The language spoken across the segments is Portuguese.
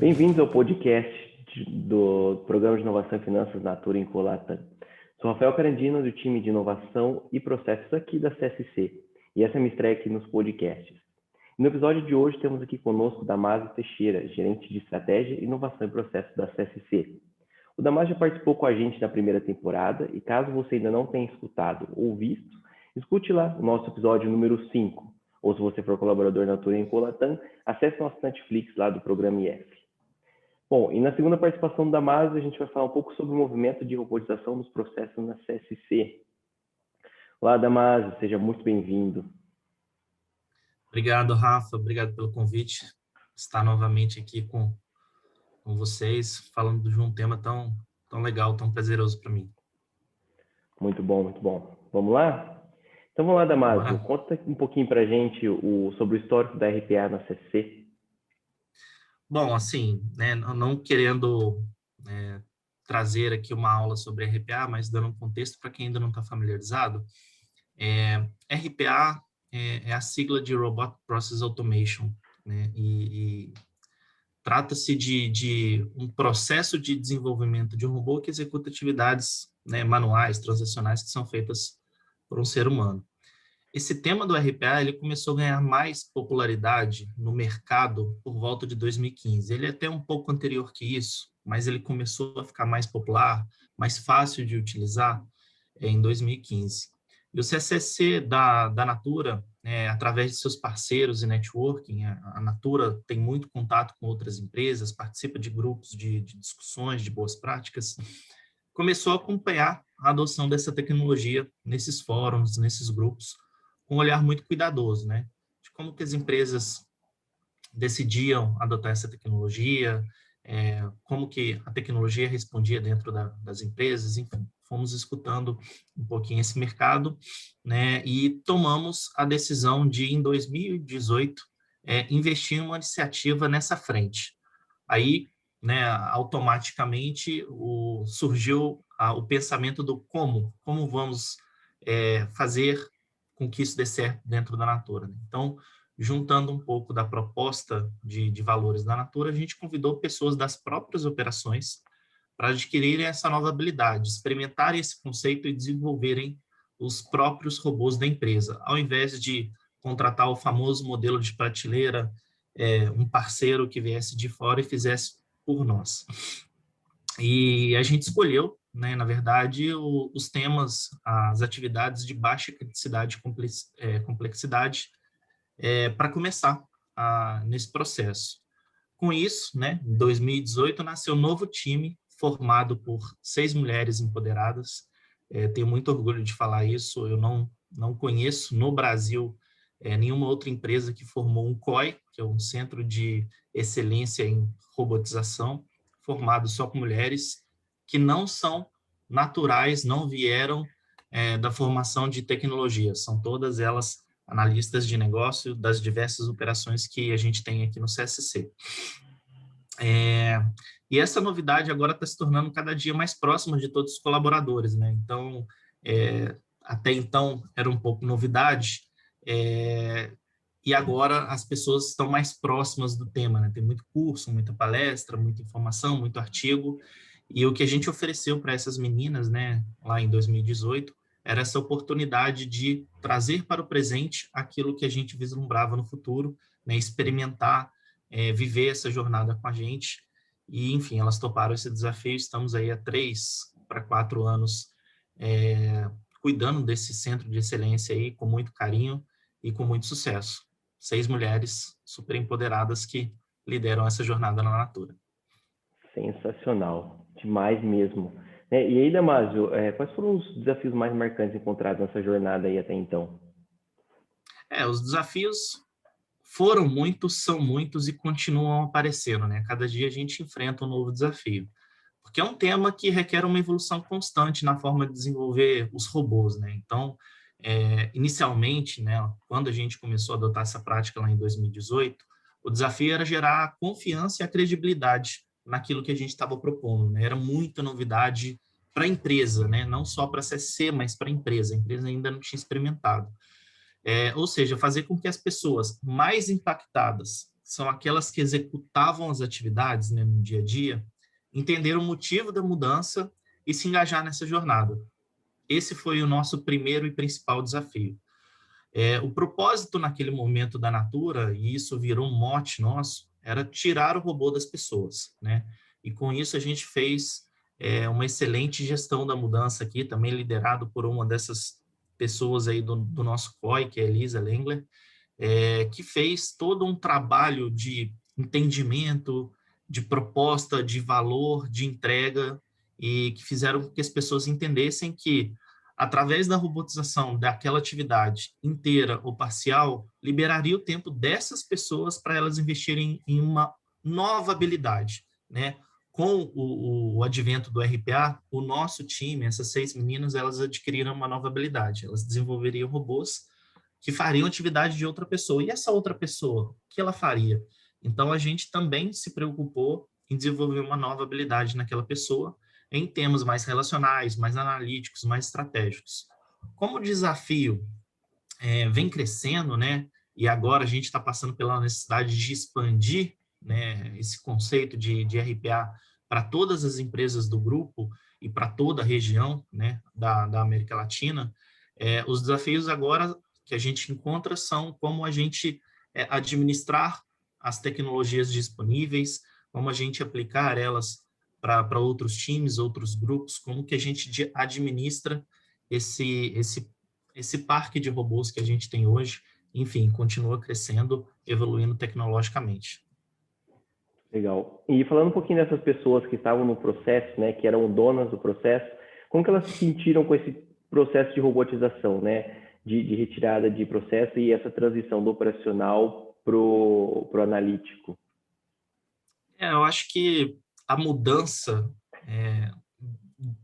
Bem-vindos ao podcast do Programa de Inovação e Finanças Natura em Colatan. Sou Rafael Carandino, do time de Inovação e Processos aqui da CSC, e essa é a minha estreia aqui nos podcasts. No episódio de hoje temos aqui conosco o Damásio Teixeira, gerente de Estratégia, Inovação e Processos da CSC. O Damásio já participou com a gente na primeira temporada e caso você ainda não tenha escutado ou visto, escute lá o nosso episódio número 5. Ou se você for colaborador Natura em Colatan, acesse nosso Netflix lá do programa IF. Bom, e na segunda participação do Damásio, a gente vai falar um pouco sobre o movimento de robotização nos processos na CSC. Olá, Damásio, seja muito bem-vindo. Obrigado, Rafa, obrigado pelo convite. Estar novamente aqui com vocês, falando de um tema tão legal, tão prazeroso para mim. Muito bom, muito bom. Vamos lá? Então vamos lá, Damásio. Bora. Conta um pouquinho para a gente sobre o histórico da RPA na CSC. Bom, assim, né, não querendo trazer aqui uma aula sobre RPA, mas dando um contexto para quem ainda não está familiarizado, RPA é a sigla de Robot Process Automation, né, e trata-se de um processo de desenvolvimento de um robô que executa atividades, né, manuais, transacionais, que são feitas por um ser humano. Esse tema do RPA ele começou a ganhar mais popularidade no mercado por volta de 2015. Ele é até um pouco anterior que isso, mas ele começou a ficar mais popular, mais fácil de utilizar em 2015. E o CCC da Natura, através de seus parceiros e networking, a Natura tem muito contato com outras empresas, participa de grupos de discussões, de boas práticas, começou a acompanhar a adoção dessa tecnologia nesses fóruns, nesses grupos, com um olhar muito cuidadoso, né? De como que as empresas decidiam adotar essa tecnologia, como que a tecnologia respondia dentro das empresas, enfim, fomos escutando um pouquinho esse mercado, né? E tomamos a decisão de, em 2018, investir em uma iniciativa nessa frente. Aí, né, automaticamente surgiu o pensamento do como vamos fazer com que isso dê certo dentro da Natura. Né? Então, juntando um pouco da proposta de valores da Natura, a gente convidou pessoas das próprias operações para adquirirem essa nova habilidade, experimentarem esse conceito e desenvolverem os próprios robôs da empresa, ao invés de contratar o famoso modelo de prateleira, um parceiro que viesse de fora e fizesse por nós. E a gente escolheu, né, na verdade, os temas, as atividades de baixa criticidade e complexidade para começar nesse processo. Com isso, né, em 2018, nasceu um novo time formado por 6 mulheres empoderadas. Tenho muito orgulho de falar isso. Eu não conheço no Brasil nenhuma outra empresa que formou um COI, que é um Centro de Excelência em Robotização, formado só com mulheres que não são naturais, não vieram da formação de tecnologia. São todas elas analistas de negócio das diversas operações que a gente tem aqui no CSC. E essa novidade agora está se tornando cada dia mais próxima de todos os colaboradores, né? Então, até então era um pouco novidade, e agora as pessoas estão mais próximas do tema, né? Tem muito curso, muita palestra, muita informação, muito artigo, e o que a gente ofereceu para essas meninas, né, lá em 2018, era essa oportunidade de trazer para o presente aquilo que a gente vislumbrava no futuro, né, experimentar, viver essa jornada com a gente, e, enfim, elas toparam esse desafio. Estamos aí há 3 para 4 anos cuidando desse centro de excelência aí com muito carinho e com muito sucesso. 6 mulheres super empoderadas que lideram essa jornada na Natura. Sensacional, demais mesmo. E aí, Damásio, quais foram os desafios mais marcantes encontrados nessa jornada aí até então? Os desafios foram muitos, são muitos e continuam aparecendo, né? Cada dia a gente enfrenta um novo desafio, porque é um tema que requer uma evolução constante na forma de desenvolver os robôs, né? Então, inicialmente, né, quando a gente começou a adotar essa prática lá em 2018, o desafio era gerar a confiança e a credibilidade naquilo que a gente estava propondo, né? Era muita novidade para a empresa, né? Não só para a CSC, mas para a empresa. A empresa ainda não tinha experimentado. Ou seja, fazer com que as pessoas mais impactadas são aquelas que executavam as atividades, né, no dia a dia, entender o motivo da mudança e se engajar nessa jornada. Esse foi o nosso primeiro e principal desafio. O propósito naquele momento da Natura, e isso virou um mote nosso, era tirar o robô das pessoas, né? E com isso a gente fez uma excelente gestão da mudança aqui, também liderado por uma dessas pessoas aí do nosso COI, que é a Elisa Lengler, que fez todo um trabalho de entendimento, de proposta, de valor, de entrega, e que fizeram com que as pessoas entendessem que, através da robotização daquela atividade inteira ou parcial, liberaria o tempo dessas pessoas para elas investirem em uma nova habilidade, né? Com o advento do RPA, o nosso time, essas 6 meninas, elas adquiriram uma nova habilidade. Elas desenvolveriam robôs que fariam atividade de outra pessoa. E essa outra pessoa, o que ela faria? Então, a gente também se preocupou em desenvolver uma nova habilidade naquela pessoa, em temas mais relacionais, mais analíticos, mais estratégicos. Como o desafio vem crescendo, né, e agora a gente está passando pela necessidade de expandir, né, esse conceito de RPA para todas as empresas do grupo e para toda a região, né, da América Latina, os desafios agora que a gente encontra são como a gente administrar as tecnologias disponíveis, como a gente aplicar elas para outros times, outros grupos, como que a gente administra esse parque de robôs que a gente tem hoje, enfim, continua crescendo, evoluindo tecnologicamente. Legal. E falando um pouquinho dessas pessoas que estavam no processo, né, que eram donas do processo, como que elas se sentiram com esse processo de robotização, né, de retirada de processo e essa transição do operacional pro analítico? Eu acho que a mudança,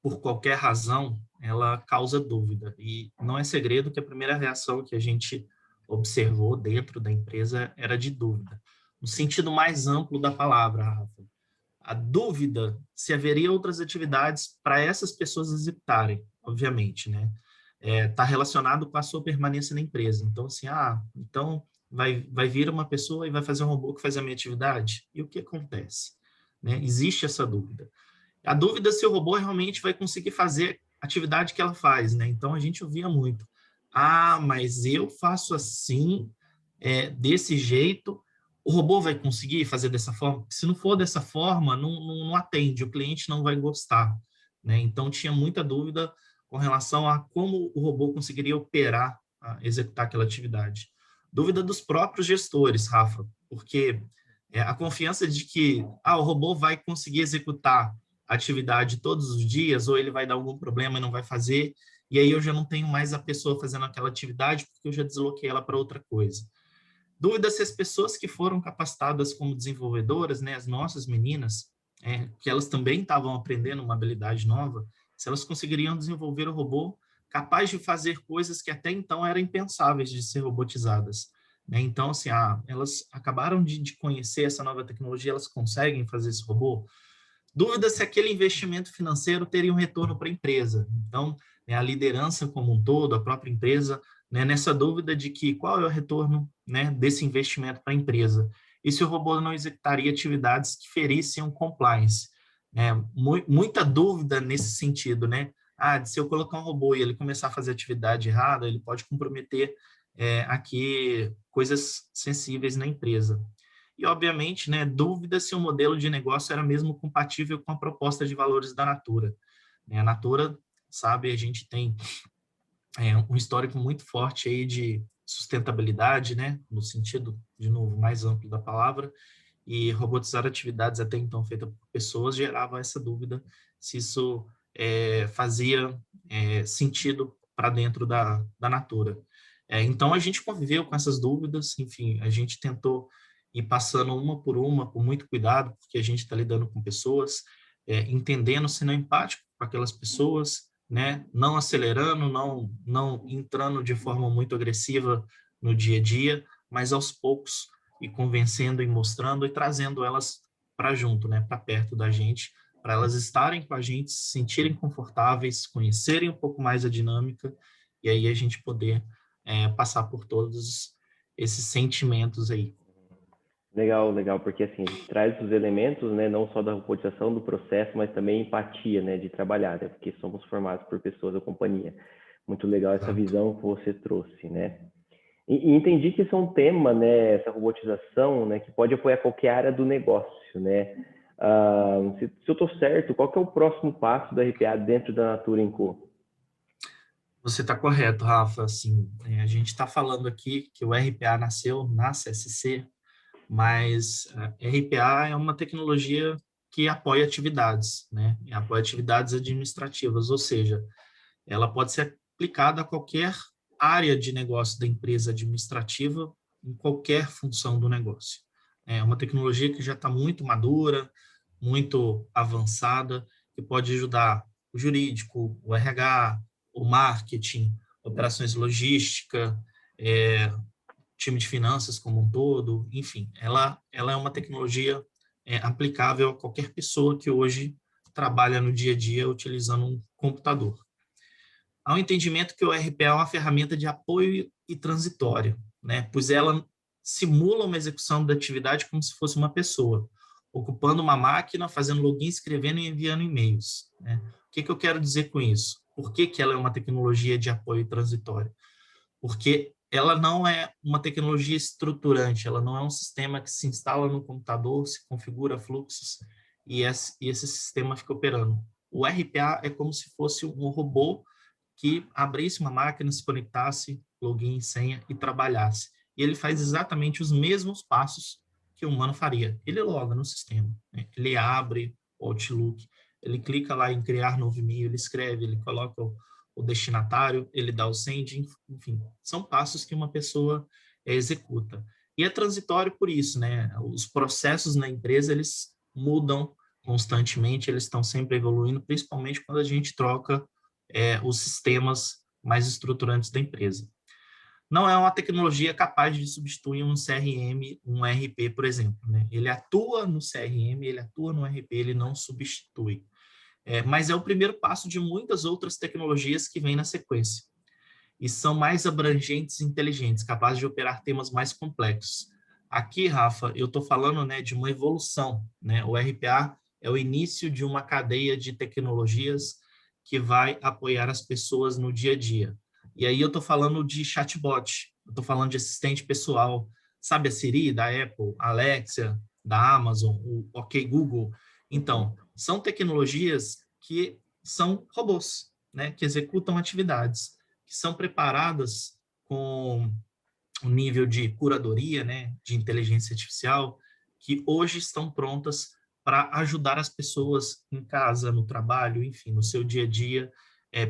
por qualquer razão, ela causa dúvida. E não é segredo que a primeira reação que a gente observou dentro da empresa era de dúvida. No sentido mais amplo da palavra, Rafa. A dúvida se haveria outras atividades para essas pessoas executarem, obviamente, né? Está relacionado com a sua permanência na empresa. Então, assim, então vai vir uma pessoa e vai fazer um robô que faz a minha atividade? E o que acontece? Né? Existe essa dúvida. A dúvida é se o robô realmente vai conseguir fazer a atividade que ela faz, né? Então, a gente ouvia muito. Mas eu faço assim, desse jeito, o robô vai conseguir fazer dessa forma? Se não for dessa forma, não atende, o cliente não vai gostar, né? Então, tinha muita dúvida com relação a como o robô conseguiria operar, executar aquela atividade. Dúvida dos próprios gestores, Rafa, porque a confiança de que o robô vai conseguir executar a atividade todos os dias, ou ele vai dar algum problema e não vai fazer, e aí eu já não tenho mais a pessoa fazendo aquela atividade porque eu já desloquei ela para outra coisa. Dúvida se as pessoas que foram capacitadas como desenvolvedoras, né, as nossas meninas, que elas também estavam aprendendo uma habilidade nova, se elas conseguiriam desenvolver o robô capaz de fazer coisas que até então eram impensáveis de ser robotizadas. Né? Então, assim, elas acabaram de conhecer essa nova tecnologia, elas conseguem fazer esse robô? Dúvida se aquele investimento financeiro teria um retorno para a empresa. Então, a liderança como um todo, a própria empresa, né, nessa dúvida de que qual é o retorno, né, desse investimento para a empresa. E se o robô não executaria atividades que ferissem o compliance. Né? Muita dúvida nesse sentido, né? Se eu colocar um robô e ele começar a fazer atividade errada, ele pode comprometer aqui coisas sensíveis na empresa. E, obviamente, né, dúvida se o modelo de negócio era mesmo compatível com a proposta de valores da Natura. A Natura, sabe, a gente tem um histórico muito forte aí de sustentabilidade, né, no sentido, de novo, mais amplo da palavra, e robotizar atividades até então feitas por pessoas gerava essa dúvida se isso fazia sentido para dentro da Natura. Então, a gente conviveu com essas dúvidas, enfim, a gente tentou ir passando uma, por muito cuidado, porque a gente está lidando com pessoas, entendendo, sendo empático com aquelas pessoas, né? Não acelerando, não entrando de forma muito agressiva no dia a dia, mas aos poucos e convencendo e mostrando e trazendo elas para junto, né? Para perto da gente, para elas estarem com a gente, se sentirem confortáveis, conhecerem um pouco mais a dinâmica e aí a gente poder passar por todos esses sentimentos aí. Legal, legal, porque assim, a gente traz os elementos, né, não só da robotização do processo, mas também empatia, né, de trabalhar, né, porque somos formados por pessoas da companhia. Muito legal essa Exato. visão que você trouxe, né? E entendi que isso é um tema, né, essa robotização, né, que pode apoiar qualquer área do negócio, né? Se eu estou certo, qual que é o próximo passo da RPA dentro da Natura Co? Você está correto, Rafa. Assim, a gente está falando aqui que o RPA nasceu na CSC, mas a RPA é uma tecnologia que apoia atividades, né? E apoia atividades administrativas, ou seja, ela pode ser aplicada a qualquer área de negócio da empresa administrativa, em qualquer função do negócio. É uma tecnologia que já está muito madura, muito avançada, que pode ajudar o jurídico, o RH, o marketing, operações de logística, time de finanças como um todo, enfim, ela é uma tecnologia aplicável a qualquer pessoa que hoje trabalha no dia a dia utilizando um computador. Há um entendimento que o RPA é uma ferramenta de apoio e transitório, né? Pois ela simula uma execução da atividade como se fosse uma pessoa, ocupando uma máquina, fazendo login, escrevendo e enviando e-mails, né? O que eu quero dizer com isso? Por que ela é uma tecnologia de apoio transitório? Porque ela não é uma tecnologia estruturante, ela não é um sistema que se instala no computador, se configura fluxos e esse sistema fica operando. O RPA é como se fosse um robô que abrisse uma máquina, se conectasse, login, senha e trabalhasse. E ele faz exatamente os mesmos passos que o humano faria. Ele loga no sistema, né? Ele abre o Outlook, ele clica lá em criar novo e-mail, ele escreve, ele coloca o destinatário, ele dá o send, enfim, são passos que uma pessoa executa. E é transitório por isso, né? Os processos na empresa, eles mudam constantemente, eles estão sempre evoluindo, principalmente quando a gente troca os sistemas mais estruturantes da empresa. Não é uma tecnologia capaz de substituir um CRM, um RP, por exemplo, né? Ele atua no CRM, ele atua no RP, ele não substitui. Mas é o primeiro passo de muitas outras tecnologias que vêm na sequência. E são mais abrangentes e inteligentes, capazes de operar temas mais complexos. Aqui, Rafa, eu estou falando, né, de uma evolução, né? O RPA é o início de uma cadeia de tecnologias que vai apoiar as pessoas no dia a dia. E aí eu estou falando de chatbot, eu estou falando de assistente pessoal, sabe a Siri da Apple, a Alexia da Amazon, o OK Google. Então, são tecnologias que são robôs, né, que executam atividades, que são preparadas com um nível de curadoria, né, de inteligência artificial, que hoje estão prontas para ajudar as pessoas em casa, no trabalho, enfim, no seu dia a dia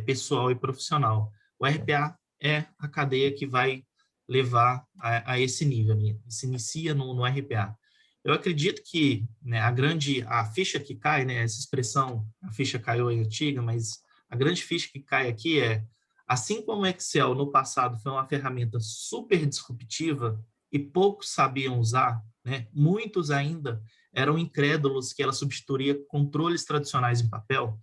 pessoal e profissional. O RPA é a cadeia que vai levar a esse nível, né? Se inicia no RPA. Eu acredito que, né, a ficha que cai, né, essa expressão, a ficha caiu é antiga, mas a grande ficha que cai aqui é, assim como o Excel no passado foi uma ferramenta super disruptiva e poucos sabiam usar, né, muitos ainda eram incrédulos que ela substituiria controles tradicionais em papel.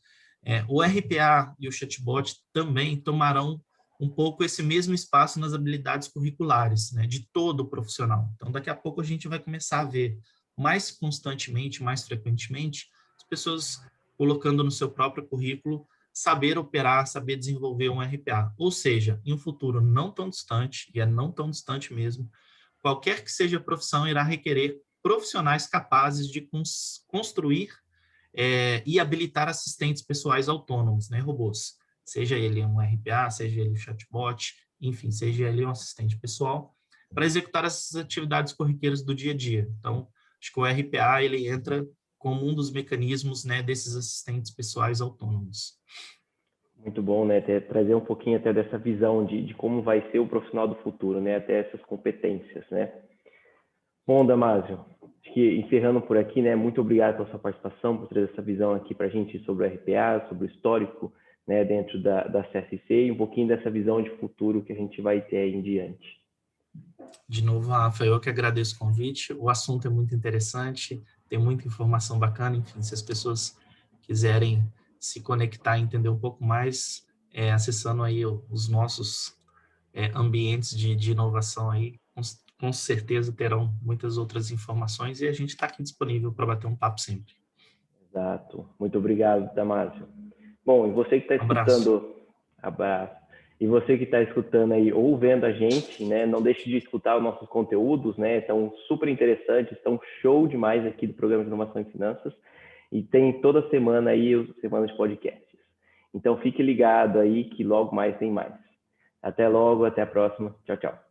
O RPA e o chatbot também tomarão um pouco esse mesmo espaço nas habilidades curriculares, né, de todo o profissional. Então, daqui a pouco a gente vai começar a ver mais constantemente, mais frequentemente, as pessoas colocando no seu próprio currículo saber operar, saber desenvolver um RPA. Ou seja, em um futuro não tão distante, e é não tão distante mesmo, qualquer que seja a profissão irá requerer profissionais capazes de construir e habilitar assistentes pessoais autônomos, né, robôs. Seja ele um RPA, seja ele um chatbot, enfim, seja ele um assistente pessoal, para executar essas atividades corriqueiras do dia a dia. Então, acho que o RPA ele entra como um dos mecanismos, né, desses assistentes pessoais autônomos. Muito bom, né? Trazer um pouquinho até dessa visão de como vai ser o profissional do futuro, né? Até essas competências, né? Bom, Damásio, acho que encerrando por aqui, né? Muito obrigado pela sua participação, por trazer essa visão aqui para a gente sobre o RPA, sobre o histórico, né? Dentro da CSC e um pouquinho dessa visão de futuro que a gente vai ter aí em diante. De novo, Rafa, eu que agradeço o convite. O assunto é muito interessante, tem muita informação bacana. Enfim, se as pessoas quiserem se conectar e entender um pouco mais, acessando aí os nossos ambientes de inovação aí, com com certeza terão muitas outras informações e a gente está aqui disponível para bater um papo sempre. Exato. Muito obrigado, Damásio. Bom, e você que está Abraço. escutando, abraço. E você que está escutando aí ou vendo a gente, né, não deixe de escutar os nossos conteúdos, né, estão super interessantes, estão show demais aqui do Programa de Inovação em Finanças e tem toda semana aí os semanas de podcasts. Então fique ligado aí que logo mais tem mais. Até logo, até a próxima. Tchau, tchau.